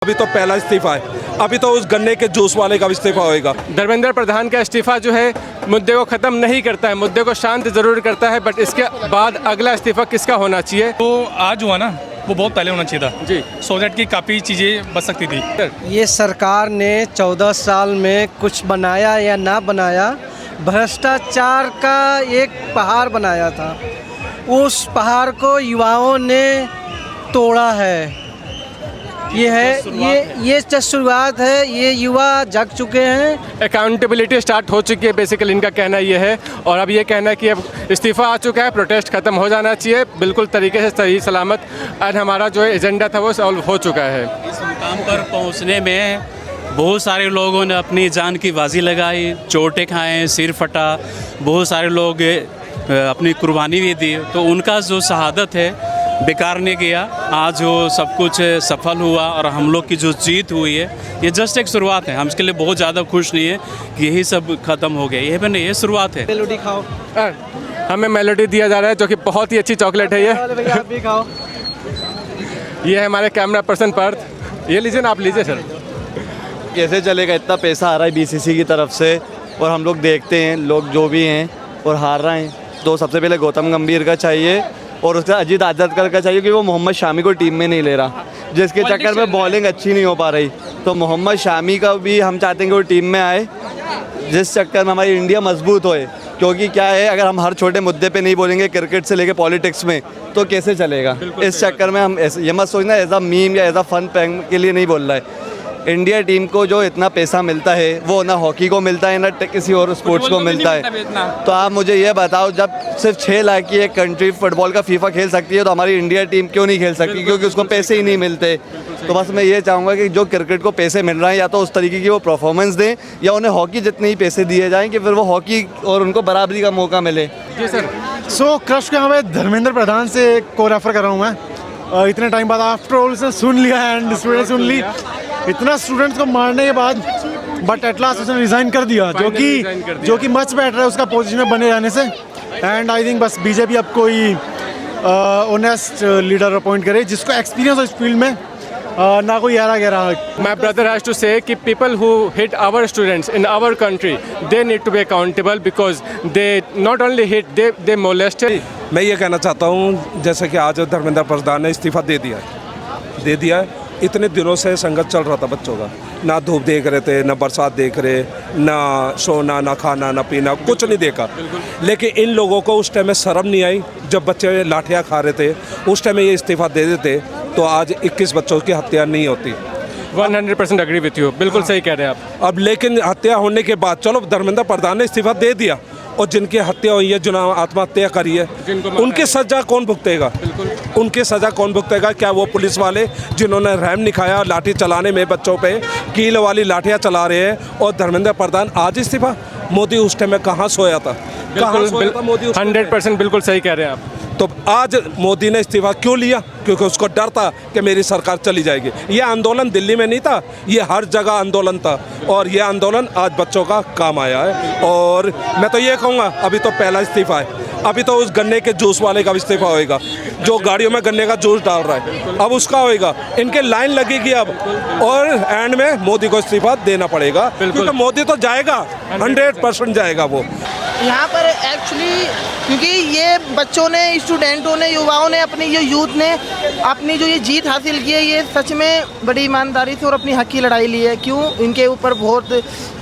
अभी तो पहला इस्तीफा है, अभी तो उस गन्ने के जूस वाले का भी इस्तीफा होएगा। धर्मेंद्र प्रधान का इस्तीफा जो है मुद्दे को ख़त्म नहीं करता है, मुद्दे को शांत ज़रूर करता है, बट इसके बाद अगला इस्तीफा किसका होना चाहिए? तो आज हुआ ना, वो बहुत पहले होना चाहिए था जी, सो दैट की काफ़ी चीज़ें बच सकती थी। ये सरकार ने 14 साल में कुछ बनाया या ना बनाया, भ्रष्टाचार का एक पहाड़ बनाया था, उस पहाड़ को युवाओं ने तोड़ा है। ये जस्ट शुरुआत है, ये युवा जग चुके हैं। अकाउंटेबिलिटी स्टार्ट हो चुकी है, बेसिकली इनका कहना ये है। और अब ये कहना है कि अब इस्तीफा आ चुका है, प्रोटेस्ट खत्म हो जाना चाहिए बिल्कुल तरीके से, सही सलामत। आज हमारा जो एजेंडा था वो सॉल्व हो चुका है। इस मुकाम पर पहुंचने में बहुत सारे लोगों ने अपनी जान की बाजी लगाई, चोटें खाएं, सिर फटा, बहुत सारे लोग अपनी कुर्बानी भी दी, तो उनका जो शहादत है बेकार नहीं गया। आज वो सब कुछ सफल हुआ और हम लोग की जो जीत हुई है ये जस्ट एक शुरुआत है। हम इसके लिए बहुत ज़्यादा खुश नहीं है कि यही सब खत्म हो गया, ये शुरुआत है। मेलोडी खाओ। हमें मेलोडी दिया जा रहा है जो कि बहुत ही अच्छी चॉकलेट है। आप भी खाओ। ये है हमारे कैमरा पर्सन पार्थ, ये लीजिए ना, आप लीजिए सर। कैसे चलेगा? इतना पैसा आ रहा है बीसीसी की तरफ से और हम लोग देखते हैं लोग जो भी हैं और हार रहे हैं। तो सबसे पहले गौतम गंभीर का चाहिए और उसका अजीत आजदकर का चाहिए कि वो मोहम्मद शामी को टीम में नहीं ले रहा, जिसके चक्कर में बॉलिंग अच्छी नहीं हो पा रही। तो मोहम्मद शामी का भी हम चाहते हैं कि वो टीम में आए, जिस चक्कर में हमारी इंडिया मजबूत होए। क्योंकि क्या है, अगर हम हर छोटे मुद्दे पे नहीं बोलेंगे क्रिकेट से लेके पॉलिटिक्स में, तो कैसे चलेगा? इस चक्कर में हम ये मत सोचना एज अ मीम या एज अ फन पैंग के लिए नहीं बोल रहा है। इंडिया टीम को जो इतना पैसा मिलता है वो ना हॉकी को मिलता है ना किसी और स्पोर्ट्स को मिलता है। तो आप मुझे ये बताओ, जब सिर्फ 6 लाख की एक कंट्री फुटबॉल का फीफा खेल सकती है तो हमारी इंडिया टीम क्यों नहीं खेल सकती? क्योंकि उसको पैसे ही नहीं मिलते। तो बस मैं ये चाहूँगा कि जो क्रिकेट को पैसे मिल रहे हैं या तो उस तरीके की वो परफॉर्मेंस दें, या उन्हें हॉकी जितने ही पैसे दिए जाएँ कि फिर वो हॉकी और उनको बराबरी का मौका मिले। जी सर। सो क्रश के यहाँ पे धर्मेंद्र प्रधान से को रेफर कर रहा हूँ मैं। इतने टाइम बाद आफ्टर ऑल उसने सुन लिया एंड स्टूडेंट सुन ली, इतना स्टूडेंट्स को मारने के बाद, बट एट लास्ट उसने रिज़ाइन कर दिया, जो कि मच बेटर है उसका पोजीशन में बने रहने से। एंड आई थिंक बस बीजेपी अब कोई ऑनेस्ट लीडर अपॉइंट करे जिसको एक्सपीरियंस हो इस फील्ड में, ना कोई यारा गहरा। My brother has to say कि people who hit our students in our country, they need to be accountable because they not only hit, they molested. मैं ये कहना चाहता हूँ, जैसे कि आज धर्मेंद्र प्रधान ने इस्तीफा दे दिया है। इतने दिनों से संघर्ष चल रहा था बच्चों का, ना धूप देख रहे थे, ना बरसात देख रहे, ना सोना, ना खाना, ना पीना, कुछ नहीं देखा। लेकिन इन लोगों को उस टाइम में शर्म नहीं आई जब बच्चे लाठियाँ खा रहे थे, उस टाइम में ये इस्तीफा दे देते तो आज 21 बच्चों की हत्या नहीं होती। 100% एग्री विथ यू, बिल्कुल सही कह रहे हैं आप। अब लेकिन हत्या होने के बाद, चलो धर्मेंद्र प्रधान ने इस्तीफा दे दिया, और जिनकी हत्या हुई है, जिन्होंने आत्महत्या करी है, उनकी सजा कौन भुगतेगा? उनकी सजा कौन भुगतेगा? क्या वो पुलिस वाले जिन्होंने रहम दिखाया लाठी चलाने में, बच्चों पे कील वाली लाठियाँ चला रहे हैं? और धर्मेंद्र प्रधान आज इस्तीफा? मोदी उस टाइम में कहाँ सोया था? कहाँ सोया था मोदी? 100% बिल्कुल सही कह रहे हैं आप। तो आज मोदी ने इस्तीफा क्यों लिया? क्योंकि उसको डर था कि मेरी सरकार चली जाएगी। ये आंदोलन दिल्ली में नहीं था, ये हर जगह आंदोलन था, और ये आंदोलन आज बच्चों का काम आया है। और मैं तो ये कहूँगा, अभी तो पहला इस्तीफा है, अभी तो उस गन्ने के जूस वाले का इस्तीफा होएगा जो गाड़ियों में गन्ने का जूस डाल रहा है, अब उसका होएगा। इनके लाइन लगेगी अब, और एंड में मोदी को इस्तीफा देना पड़ेगा, क्योंकि मोदी तो जाएगा, 100% जाएगा वो। यहाँ पर एक्चुअली क्योंकि ये बच्चों ने, स्टूडेंटों ने, युवाओं ने, अपनी ये यूथ ने अपनी जो ये जीत हासिल की है, ये सच में बड़ी ईमानदारी से और अपनी हक की लड़ाई ली है। क्यों? इनके ऊपर बहुत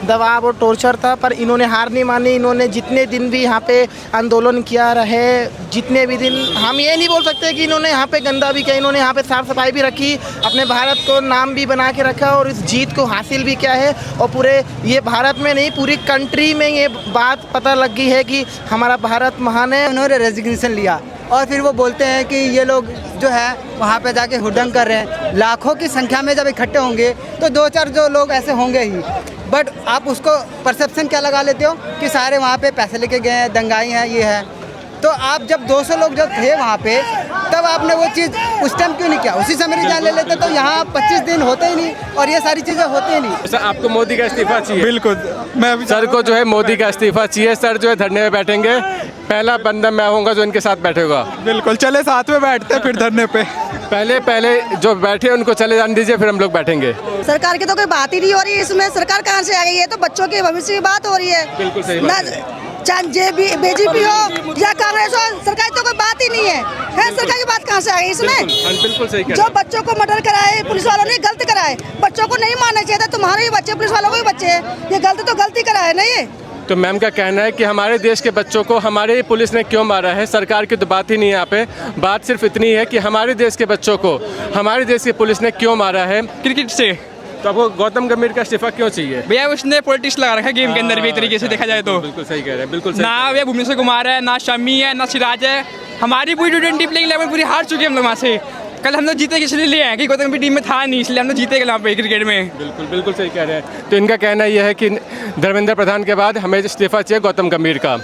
दबाव और टॉर्चर था, पर इन्होंने हार नहीं मानी। इन्होंने जितने दिन भी यहाँ पे आंदोलन किया रहे, जितने भी दिन, हम ये नहीं बोल सकते कि इन्होंने यहाँ पे गंदा भी किया, इन्होंने यहाँ पे साफ सफाई भी रखी, अपने भारत को नाम भी बना के रखा, और इस जीत को हासिल भी किया है। और पूरे ये भारत में नहीं, पूरी कंट्री में ये बात पता लग गई है कि हमारा भारत महान है। उन्होंने रेजिग्नेशन लिया और फिर वो बोलते हैं कि ये लोग जो है वहाँ पे जाके हुडंग कर रहे हैं। लाखों की संख्या में जब इकट्ठे होंगे तो 2-4 जो लोग ऐसे होंगे ही, बट आप उसको परसेप्शन क्या लगा लेते हो कि सारे वहाँ पे पैसे लेके गए हैं, दंगाई हैं, ये है। तो आप जब 200 लोग जब थे वहाँ पे, तब आपने वो चीज़ उस टाइम क्यों नहीं किया? उसी समय रिजाइन ले लेते तो यहाँ 25 दिन होते ही नहीं और ये सारी चीज़ें होती ही नहीं। सर आपको मोदी का इस्तीफा चाहिए? बिल्कुल, मैं अभी सर को जो है मोदी का इस्तीफा चाहिए। सर जो है धरने में बैठेंगे, पहला बंदा मैं होऊंगा जो इनके साथ बैठेगा। बिल्कुल, चले साथ में बैठते हैं फिर धरने पे। पहले जो बैठे उनको चले जाने दीजिए, फिर हम लोग बैठेंगे। सरकार की तो कोई बात ही नहीं हो रही है इसमें। सरकार कहाँ से आ गई है? तो बच्चों के भविष्य की बात हो रही है। बिल्कुल सही बात है। चाहे बीजेपी हो या कांग्रेस हो, सरकार की तो कोई बात ही नहीं है। सरकार की बात कहाँ से आ गई इसमें? बिल्कुल सही कह रहे जो हैं। बच्चों को मर्डर कराए पुलिस वालों ने, गलत कराए। बच्चों को नहीं मारना चाहिए था। तुम्हारे ही बच्चे, पुलिस वालों को ही बच्चे हैं। ये गलत तो गलती कराए ना ये। तो मैम का कहना है कि हमारे देश के बच्चों को हमारे पुलिस ने क्यों मारा है, सरकार की तो बात ही नहीं है यहाँ पे। बात सिर्फ इतनी है कि हमारे देश के बच्चों को हमारे देश की पुलिस ने क्यों मारा है। क्रिकेट से। तो आपको गौतम गंभीर का इस्तीफा क्यों चाहिए? भैया उसने पॉलिटिक्स लगा रखा है गेम के अंदर भी, एक तरीके से देखा जाए तो। बिल्कुल सही कह रहे हैं, बिल्कुल सही। ना भैया भुवनेश्वर कुमार है, ना शमी है, ना सिराज है। हमारी पूरी T20 प्लेइंग लेवल पूरी हार चुके हैं हम लोग वहाँ से। कल हम लोग जीते इसलिए लिए हैं कि गौतम गंभीर टीम में था नहीं, इसलिए हम लोग जीते वहाँ पे क्रिकेट में। बिल्कुल सही कह रहे हैं। तो इनका कहना यह है कि धर्मेंद्र प्रधान के बाद हमें इस्तीफा चाहिए गौतम गंभीर का।